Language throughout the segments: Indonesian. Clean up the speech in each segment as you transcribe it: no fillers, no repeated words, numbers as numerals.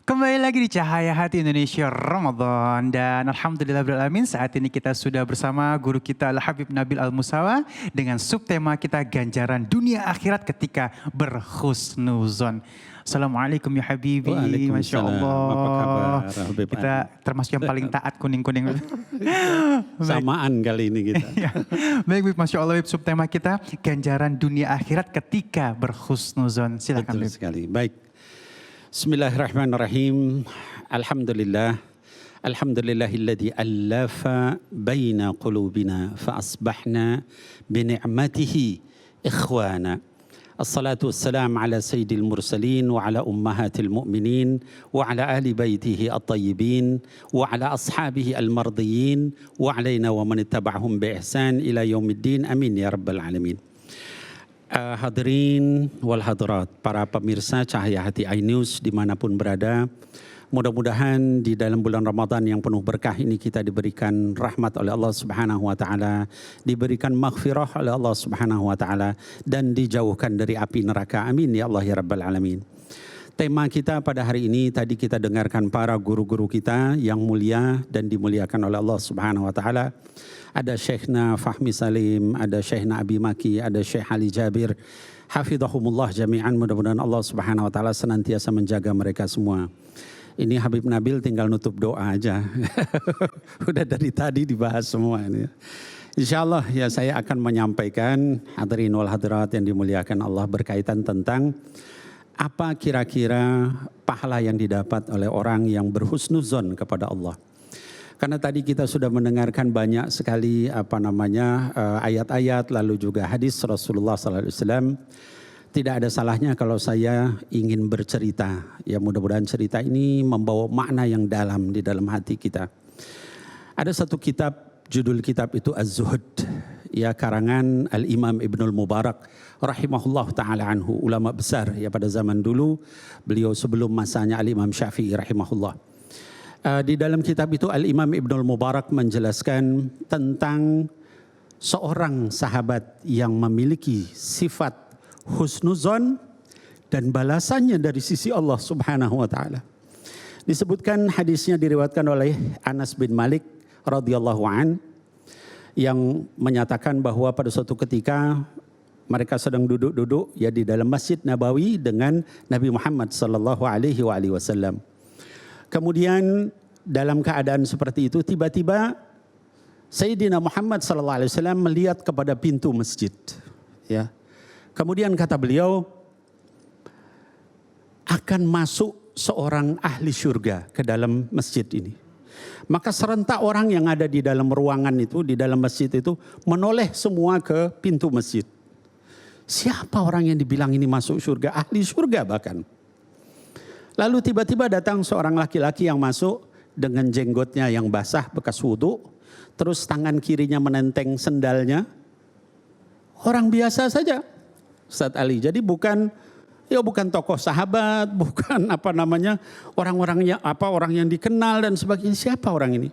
Kembali lagi di Cahaya Hati Indonesia Ramadan. Dan alhamdulillahirrahmanirrahim, saat ini kita sudah bersama guru kita Al-Habib Nabil Al-Musawa dengan subtema kita ganjaran dunia akhirat ketika berhusnuzon. Assalamualaikum ya Habibi. Masya Allah. Apa kabar, Habib? Kita termasuk yang paling taat kuning-kuning. Samaan kali ini kita. Baik, Bib. Masya Allah, Bib. Subtema kita ganjaran dunia akhirat ketika berhusnuzon. Silakan, Betul Bib. sekali. Baik. Bismillahirrahmanirrahim. Alhamdulillah. Alhamdulillahilladzi allafa baina qulubina fa asbahna bi ni'matihi ikhwana. Assalatu wassalam ala sayyidil mursalin wa ala ummahatil mu'minin wa ala ahli baitihi at-tayyibin wa ala ashabihi al-mardiyin wa alaina wa man ittaba'ahum bi ihsan ila yaumiddin. Amin ya rabbal alamin. Hadirin wal hadirat, para pemirsa Cahaya Hati iNews dimanapun berada, mudah-mudahan di dalam bulan Ramadan yang penuh berkah ini kita diberikan rahmat oleh Allah Subhanahu wa taala, diberikan maghfirah oleh Allah Subhanahu wa taala, dan dijauhkan dari api neraka. Amin ya Allah ya rabbal alamin. Tema kita pada hari ini tadi kita dengarkan para guru-guru kita yang mulia dan dimuliakan oleh Allah Subhanahu wa taala. Ada Syekhna Fahmi Salim, ada Syekhna Abi Maki, ada Syekh Ali Jabir. Hafidhahumullah jami'an, mudah-mudahan Allah Subhanahu wa taala senantiasa menjaga mereka semua. Ini Habib Nabil tinggal nutup doa aja. Udah dari tadi dibahas semua ini. Insyaallah ya saya akan menyampaikan, hadirin wal hadirat yang dimuliakan Allah, berkaitan tentang apa kira-kira pahala yang didapat oleh orang yang berhusnuzon kepada Allah. Karena tadi kita sudah mendengarkan banyak sekali ayat-ayat, lalu juga hadis Rasulullah SAW. Tidak ada salahnya kalau saya ingin bercerita. Ya, mudah-mudahan cerita ini membawa makna yang dalam di dalam hati kita. Ada satu kitab, judul kitab itu Az-Zuhud, ya, karangan Al-Imam Ibnul Mubarak rahimahullah ta'ala anhu, ulama besar ya pada zaman dulu, beliau sebelum masanya Al-Imam Syafi'i rahimahullah. Di dalam kitab itu Al-Imam Ibnul Mubarak menjelaskan tentang seorang sahabat yang memiliki sifat husnuzon dan balasannya dari sisi Allah Subhanahu wa taala. Disebutkan hadisnya diriwayatkan oleh Anas bin Malik radhiyallahu an, yang menyatakan bahwa pada suatu ketika mereka sedang duduk-duduk ya di dalam Masjid Nabawi dengan Nabi Muhammad sallallahu alaihi wasallam. Kemudian dalam keadaan seperti itu tiba-tiba Sayyidina Muhammad sallallahu alaihi wasallam melihat kepada pintu masjid, ya. Kemudian kata beliau, akan masuk seorang ahli surga ke dalam masjid ini. Maka serentak orang yang ada di dalam ruangan itu, di dalam masjid itu menoleh semua ke pintu masjid. Siapa orang yang dibilang ini masuk surga? Ahli surga bahkan. Lalu tiba-tiba datang seorang laki-laki yang masuk dengan jenggotnya yang basah bekas wudhu, terus tangan kirinya menenteng sendalnya. Orang biasa saja, Ustadz Ali. Jadi bukan tokoh sahabat, bukan orang yang dikenal dan sebagainya. Siapa orang ini?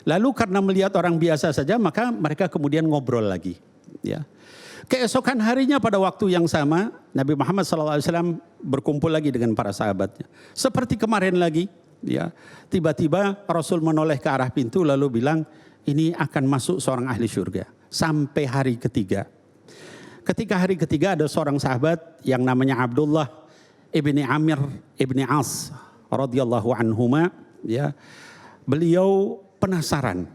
Lalu karena melihat orang biasa saja, maka mereka kemudian ngobrol lagi, ya. Keesokan harinya pada waktu yang sama, Nabi Muhammad SAW berkumpul lagi dengan para sahabatnya. Seperti kemarin lagi, ya, tiba-tiba Rasul menoleh ke arah pintu lalu bilang, ini akan masuk seorang ahli surga. Sampai hari ketiga. Ketika hari ketiga ada seorang sahabat yang namanya Abdullah ibni Amir ibni As radhiyallahu anhuma, ya. Beliau penasaran.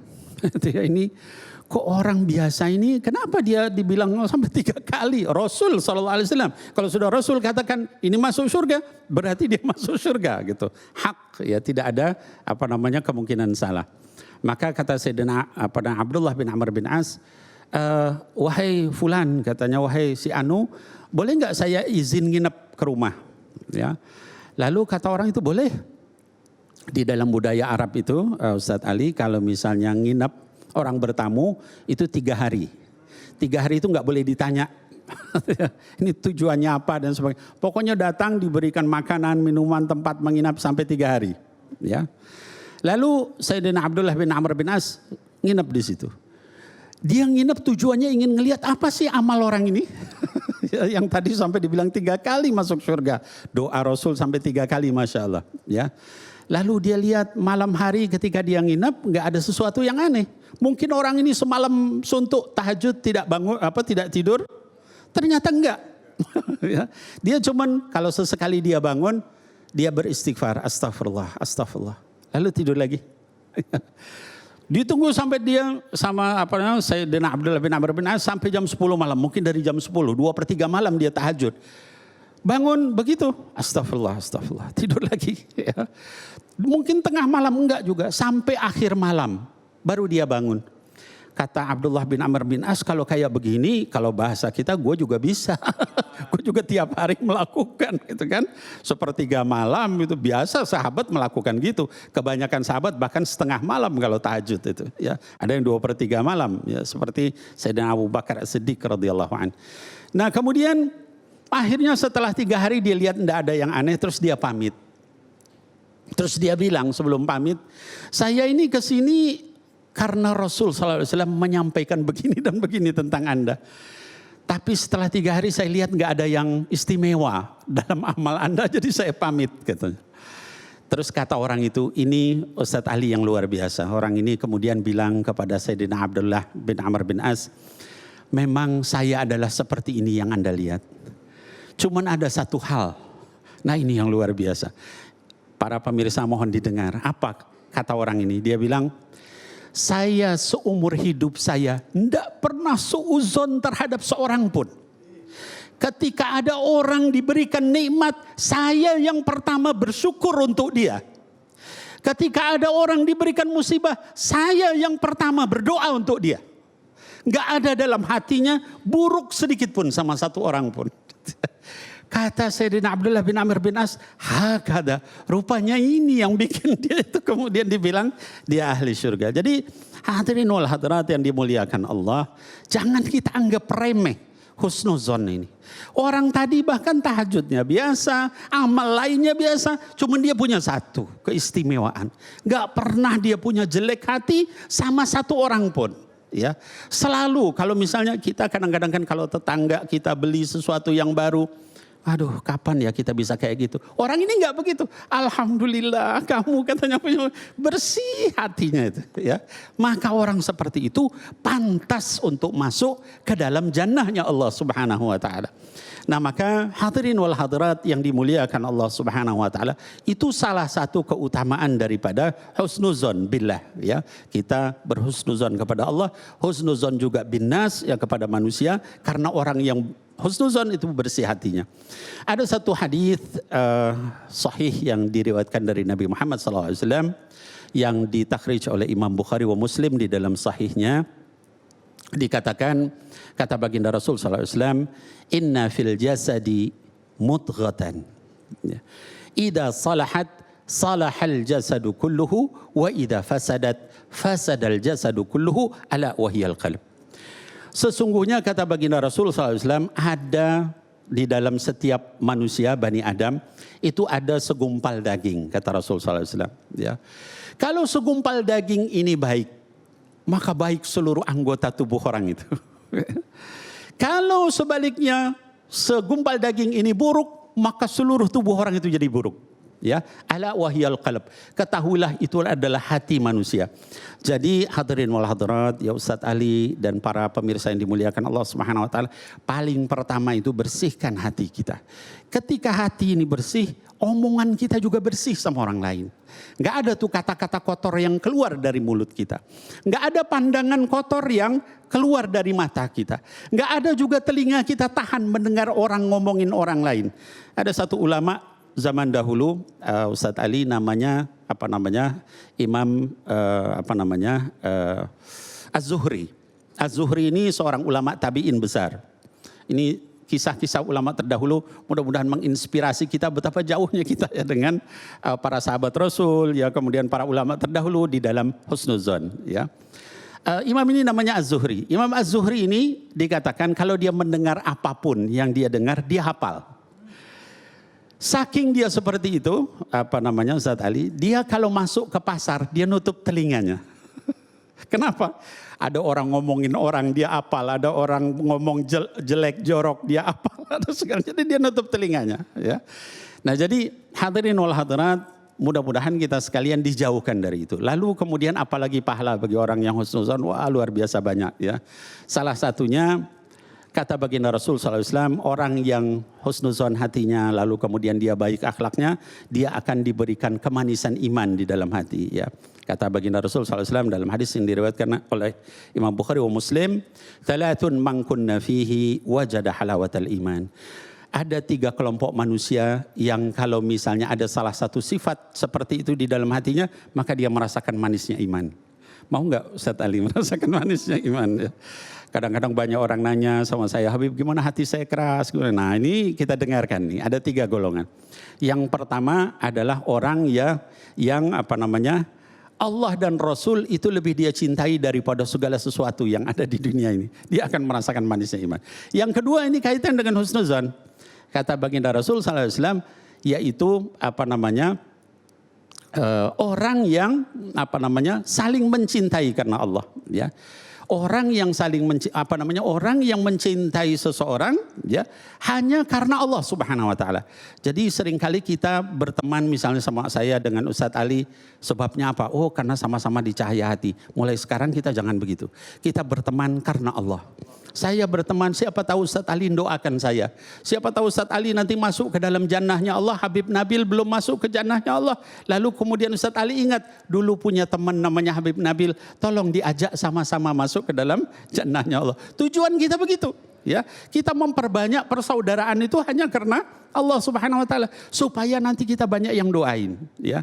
Ini kok orang biasa ini kenapa dia dibilang sampai 3 kali Rasul SAW. Kalau sudah Rasul katakan ini masuk surga, berarti dia masuk surga gitu. Hak, ya, tidak ada kemungkinan salah. Maka kata Sayyidina Abdullah bin Amr bin As, wahai fulan, katanya, wahai si Anu, boleh nggak saya izin nginep ke rumah? Ya. Lalu kata orang itu boleh. Di dalam budaya Arab itu, Ustadz Ali, kalau misalnya nginep orang bertamu itu 3 hari. 3 hari itu nggak boleh ditanya. Ini tujuannya apa dan sebagainya. Pokoknya datang diberikan makanan, minuman, tempat menginap sampai 3 hari. Ya. Lalu Sayyidina Abdullah bin Amr bin As nginep di situ. Dia nginep tujuannya ingin ngelihat apa sih amal orang ini. Yang tadi sampai dibilang 3 kali masuk surga. Doa Rasul sampai 3 kali, Masya Allah. Ya. Lalu dia lihat malam hari ketika dia nginep nggak ada sesuatu yang aneh. Mungkin orang ini semalam suntuk tahajud tidak bangun tidak tidur. Ternyata enggak. Ya. Dia cuman kalau sesekali dia bangun dia beristighfar, astagfirullah, astagfirullah. Lalu tidur lagi. Ditunggu sampai dia sama Sayyidina Abdullah bin Amr bin As sampai jam 10 malam. Mungkin dari jam 10, 2/3 malam dia tahajud. Bangun begitu, astagfirullah, astagfirullah. Tidur lagi. Ya. Mungkin tengah malam, enggak juga. Sampai akhir malam baru dia bangun. Kata Abdullah bin Amr bin As, kalau kayak begini, kalau bahasa kita gue juga bisa. Gue juga tiap hari melakukan gitu kan. 1/3 malam itu biasa sahabat melakukan gitu. Kebanyakan sahabat bahkan setengah malam kalau tahajud itu. Ya. Ada yang 2/3 malam. Ya. Seperti Sayyidina Abu Bakar As-Siddiq radhiyallahu anhu. Nah kemudian akhirnya setelah 3 hari dia lihat tidak ada yang aneh, terus dia pamit. Terus dia bilang sebelum pamit, saya ini kesini karena Rasul SAW menyampaikan begini dan begini tentang Anda. Tapi setelah 3 hari saya lihat nggak ada yang istimewa dalam amal Anda, jadi saya pamit katanya. Terus kata orang itu, ini Ustadz Ali yang luar biasa. Orang ini kemudian bilang kepada Sayyidina Abdullah bin Amr bin As, memang saya adalah seperti ini yang Anda lihat. Cuman ada satu hal, nah ini yang luar biasa. Para pemirsa mohon didengar, apa kata orang ini? Dia bilang, saya seumur hidup saya tidak pernah suuzon terhadap seorang pun. Ketika ada orang diberikan nikmat, saya yang pertama bersyukur untuk dia. Ketika ada orang diberikan musibah, saya yang pertama berdoa untuk dia. Nggak ada dalam hatinya buruk sedikit pun sama satu orang pun. Kata Sayyidina Abdullah bin Amr bin As, hakada, rupanya ini yang bikin dia itu kemudian dibilang dia ahli surga. Jadi hadirin wal hadirat yang dimuliakan Allah, jangan kita anggap remeh husnuzon ini. Orang tadi bahkan tahajudnya biasa, amal lainnya biasa, cuman dia punya satu keistimewaan. Gak pernah dia punya jelek hati sama satu orang pun. Ya, selalu kalau misalnya kita kadang-kadang kan kalau tetangga kita beli sesuatu yang baru, aduh kapan ya kita bisa kayak gitu. Orang ini enggak begitu. Alhamdulillah kamu katanya punya bersih hatinya itu. Ya, maka orang seperti itu pantas untuk masuk ke dalam jannahnya Allah Subhanahu Wa Taala. Nah maka hadirin wal hadirat yang dimuliakan Allah Subhanahu Wa Taala, itu salah satu keutamaan daripada husnuzon billah. Ya, kita berhusnuzon kepada Allah, husnuzon juga binnas ya kepada manusia, karena orang yang husnuzon itu bersih hatinya. Ada satu hadis sahih yang diriwayatkan dari Nabi Muhammad SAW yang ditakhrij oleh Imam Bukhari wa Muslim di dalam sahihnya. Dikatakan, kata baginda Rasul SAW, inna fil jasadi mudghatan. Ida salahat salahal jasadu kulluhu wa ida fasadat fasadal jasadu kulluhu ala wahiyal qalb. Sesungguhnya kata baginda Rasul SAW, ada di dalam setiap manusia Bani Adam itu ada segumpal daging, kata Rasul SAW. Ya. Kalau segumpal daging ini baik, maka baik seluruh anggota tubuh orang itu. Kalau sebaliknya segumpal daging ini buruk, maka seluruh tubuh orang itu jadi buruk. Ya, ala wahyal qalb. Ketahuilah itu adalah hati manusia. Jadi hadirin wal hadirat, ya Ustadz Ali dan para pemirsa yang dimuliakan Allah Subhanahu Wa Taala, paling pertama itu bersihkan hati kita. Ketika hati ini bersih, omongan kita juga bersih sama orang lain. Nggak ada tuh kata-kata kotor yang keluar dari mulut kita. Nggak ada pandangan kotor yang keluar dari mata kita. Nggak ada juga telinga kita tahan mendengar orang ngomongin orang lain. Ada satu ulama zaman dahulu, Ustadz Ali namanya Imam Az-Zuhri. Az-Zuhri ini seorang ulama tabi'in besar. Ini kisah-kisah ulama terdahulu mudah-mudahan menginspirasi kita betapa jauhnya kita ya dengan para sahabat Rasul, ya kemudian para ulama terdahulu di dalam husnuzon. Ya. Imam ini namanya Az-Zuhri. Imam Az-Zuhri ini dikatakan kalau dia mendengar apapun yang dia dengar dia hafal. Saking dia seperti itu, Ustadz Ali, dia kalau masuk ke pasar dia nutup telinganya. Kenapa? Ada orang ngomongin orang dia apal, ada orang ngomong jelek jorok dia apal, ada segala. Jadi dia nutup telinganya. Ya. Nah jadi hadirin wal hadirat, mudah-mudahan kita sekalian dijauhkan dari itu. Lalu kemudian apalagi pahala bagi orang yang husnuzon, wah luar biasa banyak ya. Salah satunya kata baginda Rasul SAW, orang yang husnuzon hatinya, lalu kemudian dia baik akhlaknya, dia akan diberikan kemanisan iman di dalam hati. Ya. Kata baginda Rasul SAW dalam hadis yang diriwayatkan oleh Imam Bukhari wa Muslim, "Thalathun man kunna fihi wajada halawatal iman." Ada 3 kelompok manusia yang kalau misalnya ada salah satu sifat seperti itu di dalam hatinya, maka dia merasakan manisnya iman. Mau nggak Ustadz Ali merasakan manisnya iman? Ya. Kadang-kadang banyak orang nanya sama saya, Habib gimana hati saya keras? Nah ini kita dengarkan nih, ada 3 golongan. Yang pertama adalah orang yang Allah dan Rasul itu lebih dia cintai daripada segala sesuatu yang ada di dunia ini. Dia akan merasakan manisnya iman. Yang kedua ini kaitan dengan husnuzan. Kata baginda Rasul SAW, yaitu orang yang saling mencintai karena Allah. Ya. Orang yang orang yang mencintai seseorang ya hanya karena Allah Subhanahu wa taala. Jadi seringkali kita berteman misalnya sama saya dengan Ustadz Ali, sebabnya apa? Oh, karena sama-sama di cahaya hati. Mulai sekarang kita jangan begitu. Kita berteman karena Allah. Saya berteman, siapa tahu Ustadz Ali doakan saya. Siapa tahu Ustadz Ali nanti masuk ke dalam jannahnya Allah. Habib Nabil belum masuk ke jannahnya Allah. Lalu kemudian Ustadz Ali ingat, dulu punya teman namanya Habib Nabil. Tolong diajak sama-sama masuk ke dalam jannahnya Allah. Tujuan kita begitu. Ya, kita memperbanyak persaudaraan itu hanya karena Allah Subhanahu wa taala. Supaya nanti kita banyak yang doain. Ya.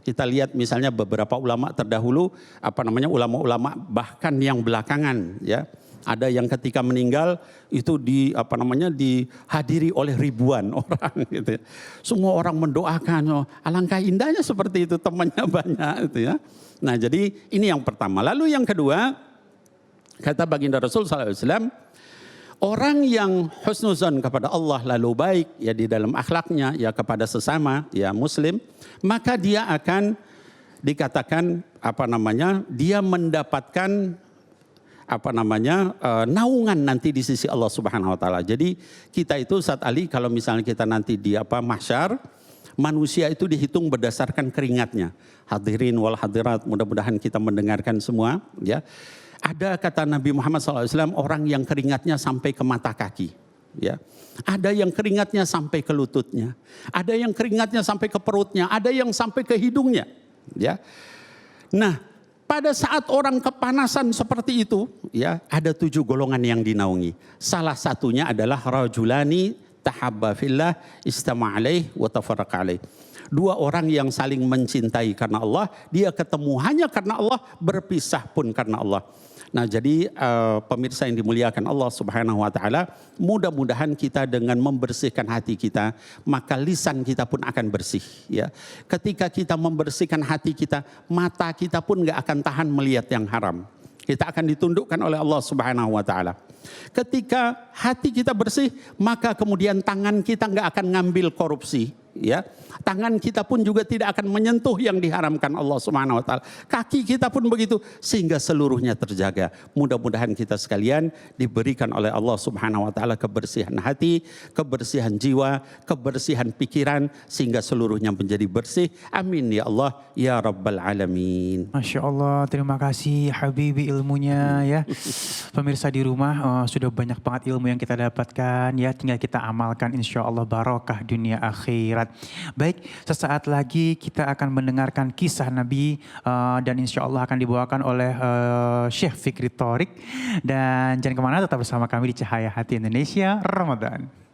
Kita lihat misalnya beberapa ulama terdahulu, ulama-ulama bahkan yang belakangan ya. Ada yang ketika meninggal itu dihadiri oleh ribuan orang gitu ya. Semua orang mendoakan, alangkah indahnya seperti itu, temannya banyak gitu ya. Nah, jadi ini yang pertama. Lalu yang kedua, kata baginda Rasul SAW, orang yang husnuzan kepada Allah lalu baik ya di dalam akhlaknya ya kepada sesama ya muslim, maka dia akan dikatakan dia mendapatkan naungan nanti di sisi Allah Subhanahu wa taala. Jadi kita itu Ustadz Ali kalau misalnya kita nanti di mahsyar, manusia itu dihitung berdasarkan keringatnya. Hadirin wal hadirat, mudah-mudahan kita mendengarkan semua ya. Ada kata Nabi Muhammad SAW, orang yang keringatnya sampai ke mata kaki ya. Ada yang keringatnya sampai ke lututnya. Ada yang keringatnya sampai ke perutnya, ada yang sampai ke hidungnya ya. Nah, pada saat orang kepanasan seperti itu, ya ada 7 golongan yang dinaungi. Salah satunya adalah rajulani tahabba fillah istama' alaih wa tafarraqa alaih. 2 orang yang saling mencintai karena Allah, dia ketemu hanya karena Allah, berpisah pun karena Allah. Nah jadi pemirsa yang dimuliakan Allah Subhanahu wa taala, mudah-mudahan kita dengan membersihkan hati kita, maka lisan kita pun akan bersih ya. Ketika kita membersihkan hati kita, mata kita pun enggak akan tahan melihat yang haram. Kita akan ditundukkan oleh Allah Subhanahu wa taala. Ketika hati kita bersih, maka kemudian tangan kita enggak akan ngambil korupsi ya. Tangan kita pun juga tidak akan menyentuh yang diharamkan Allah Subhanahu wa taala. Kaki kita pun begitu sehingga seluruhnya terjaga. Mudah-mudahan kita sekalian diberikan oleh Allah Subhanahu wa taala kebersihan hati, kebersihan jiwa, kebersihan pikiran sehingga seluruhnya menjadi bersih. Amin ya Allah ya rabbal alamin. Masya Allah, terima kasih Habibi ilmunya ya. Pemirsa di rumah sudah banyak banget ilmu yang kita dapatkan ya, tinggal kita amalkan insya Allah barokah dunia akhirat. Baik, sesaat lagi kita akan mendengarkan kisah Nabi dan insya Allah akan dibawakan oleh Syekh Fikri Thorik. Dan jangan kemana, tetap bersama kami di Cahaya Hati Indonesia Ramadan.